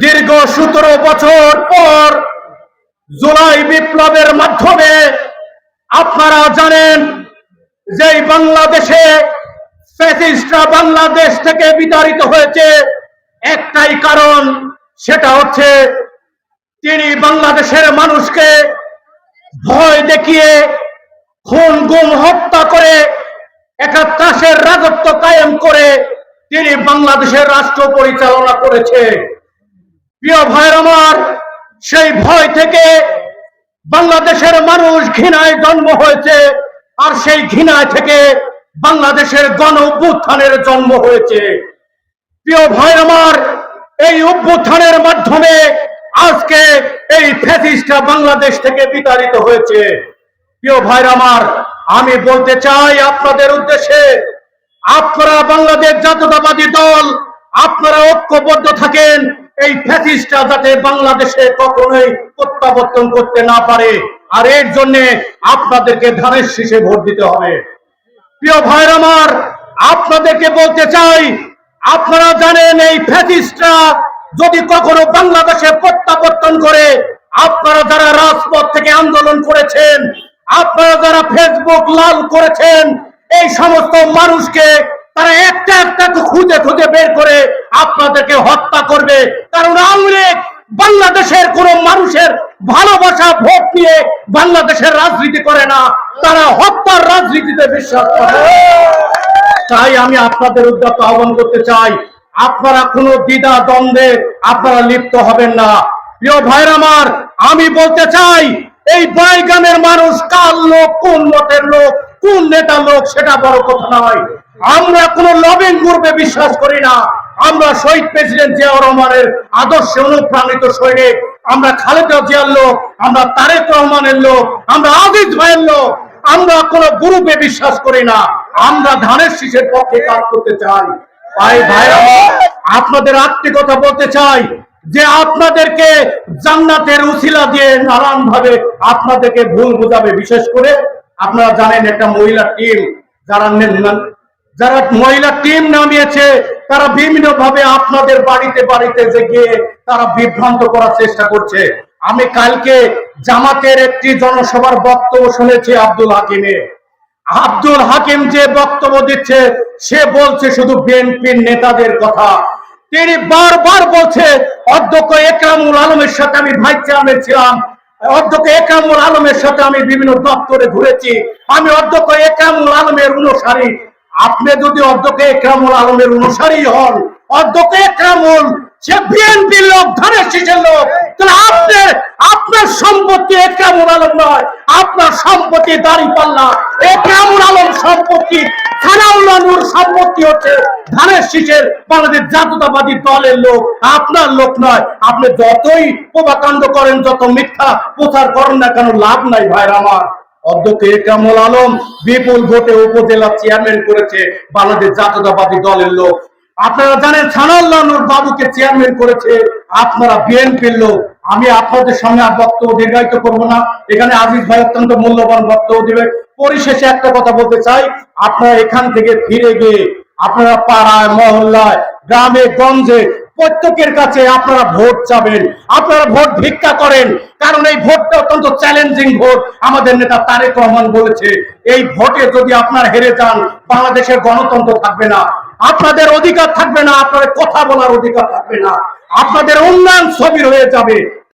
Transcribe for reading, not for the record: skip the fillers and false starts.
দীর্ঘ 17 বছর পর জুলাই বিপ্লবের মাধ্যমে আপনারা জানেন যে বাংলাদেশে ফ্যাসিস্টরা বাংলাদেশ থেকে বিতাড়িত হয়েছে একটাই কারণ, সেটা হচ্ছে তিনি বাংলাদেশের মানুষকে ভয় দেখিয়ে খুন গুম হত্যা করে একটা ত্রাসের রাজত্ব কায়েম করে তিনি বাংলাদেশের রাষ্ট্র পরিচালনা করেছে। প্রিয় ভাইয়ের আমার, সেই ভয় থেকে বাংলাদেশের মানুষ ঘৃণায় জন্ম হয়েছে, আর সেই ঘৃণায় থেকে বাংলাদেশের গণ অভ্যুত্থানের জন্ম হয়েছে। প্রিয় ভাইয়ের আমার, এই অভ্যুত্থানের মাধ্যমে আজকে এই ফ্যাসিস্টরা বাংলাদেশ থেকে বিতাড়িত হয়েছে। প্রিয় ভাইয়ের আমার, আমি বলতে চাই আপনাদের উদ্দেশ্যে, আপনারা বাংলাদেশ জাতীয়তাবাদী দল, আপনারা ঐক্যবদ্ধ থাকেন এই ফ্যাসিস্টরা যাতে বাংলাদেশে কখনোই প্রত্যাবর্তন করতে না পারে, আর এর জন্য আপনাদেরকে ধানের শীষে ভোট দিতে হবে। প্রিয় ভাইয়ের আমার, আপনাদেরকে বলতে চাই, আপনারা জানেন এই ফ্যাসিস্টরা যদি কখনো বাংলাদেশে প্রত্যাবর্তন করে, আপনারা যারা রাজপথ থেকে আন্দোলন করেছেন, আপনারা যারা ফেসবুক লাল করেছেন, এই সমস্ত মানুষকে তারা একটা একটা খুঁজে খুঁজে বের করে আপনাদেরকে হত্যা করবে। কারণ আওয়ামী লীগ বাংলাদেশের কোন মানুষের ভালোবাসা ভোট নিয়ে বাংলাদেশের রাজনীতি করে না, তারা হত্যার রাজনীতিতে বিশ্বাস করে। তাই আমি আপনাদের উদ্যোগ আহ্বান করতে চাই, আপনারা কোনো দ্বিধা দ্বন্দ্বে আপনারা লিপ্ত হবেন না। প্রিয় ভাইরা আমার, আমি বলতে চাই, এই বাইগামের মানুষ কার লোক, কোন মতের লোক, কোন নেতার লোক, সেটা বড় কথা নয়। আমরা কোন লবিং গ্রুপে বিশ্বাস করি না। আমরা শহীদ প্রেসিডেন্ট জিয়াউর রহমানের আদর্শে অনুপ্রাণিত সৈনিক, আমরা খালেদা জিয়ার লোক, আমরা তারেক রহমানের লোক, আমরা আজিজ ভাইয়ের লোক। আমরা কোন গ্রুপে বিশ্বাস করি না, আমরা ধানের শীষের পক্ষে কাজ করতে চাই। ভাই ভাইরা, আপনাদের আত্মীয়তা বলতে চাই যে আপনাদেরকে জান্নাতের উসিলা দিয়ে নানান ভাবে আপনাদেরকে ভুল বোঝাবে। বিশেষ করে আপনারা জানেন একটা মহিলা টিম, যারা মহিলা টিম নামিয়েছে, তারা বিভিন্ন ভাবে আপনাদের বাড়িতে বাড়িতে যে গিয়ে তারা বিভ্রান্ত করার চেষ্টা করছে। আমি কালকে জামাতের একটি জনসভার বক্তব্য শুনেছি আব্দুল হাকিম যে বক্তব্য দিচ্ছে, সে বলছে শুধু বিএনপির নেতাদের কথা। তিনি বারবার বলছে, অধ্যক্ষ একরামুল আলমের সাথে আমি ভাইস চেয়ারম্যান ছিলাম, অধ্যক্ষ একরামুল আলমের সাথে আমি বিভিন্ন দপ্তরে ঘুরেছি, আমি অধ্যক্ষ একরামুল আলমের অনুসারী। আপনি যদি অধ্যক্ষ একরামুল আলমের অনুসারী হন, অধ্যক্ষ একরামুল সে বিএনপির লোক, ধানের শীষের লোক, তাহলে আপনার সম্পত্তি একরামুল আলম নয়, আপনার সম্পত্তি দাঁড়িপাল্লা। একরামুল আলম সম্পত্তি, সানাউল্লাহ নূর সম্পত্তি হচ্ছে ধানের শীষের বাংলাদেশ জাতীয়তাবাদী দলের লোক, আপনার লোক নয়। আপনি যতই প্রভাকাণ্ড করেন, যত মিথ্যা প্রচার করেন না কেন, লাভ নাই ভাইরা আমার। অধ্যক্ষ একরামুল আলম বিপুল ভোটে উপজেলা চেয়ারম্যান করেছে বাংলাদেশ জাতীয়তাবাদী দলের লোক। আপনারা জানেন সানাউল্লাহ নূর বাবুকে চেয়ারম্যান করেছে আপনারা বিএনপির লোক। আমি আপনাদের সামনে আর বক্তব্য দীর্ঘায়িত করব না, এখানে আজিজ ভাই অত্যন্ত মূল্যবান বক্তব্য দিবে। পরিশেষে একটা কথা বলতে চাই, আপনারা এখান থেকে ফিরে গিয়ে আপনারা পাড়ায়, মহল্লায়, গ্রামে গঞ্জে প্রত্যেকের কাছে আপনারা ভোট চাবেন, আপনারা ভোট ভিক্ষা করেন। কারণ এই ভোটটা অত্যন্ত চ্যালেঞ্জিং ভোট। আমাদের নেতা তারেক রহমান বলেছে, এই ভোটে যদি আপনারা হেরে যান, বাংলাদেশের গণতন্ত্র থাকবে না, আপনাদের অধিকার থাকবে না, আপনাদের কথা বলার অধিকার থাকবে না, আপনাদের উন্নয়ন স্থবির হয়ে যাবে।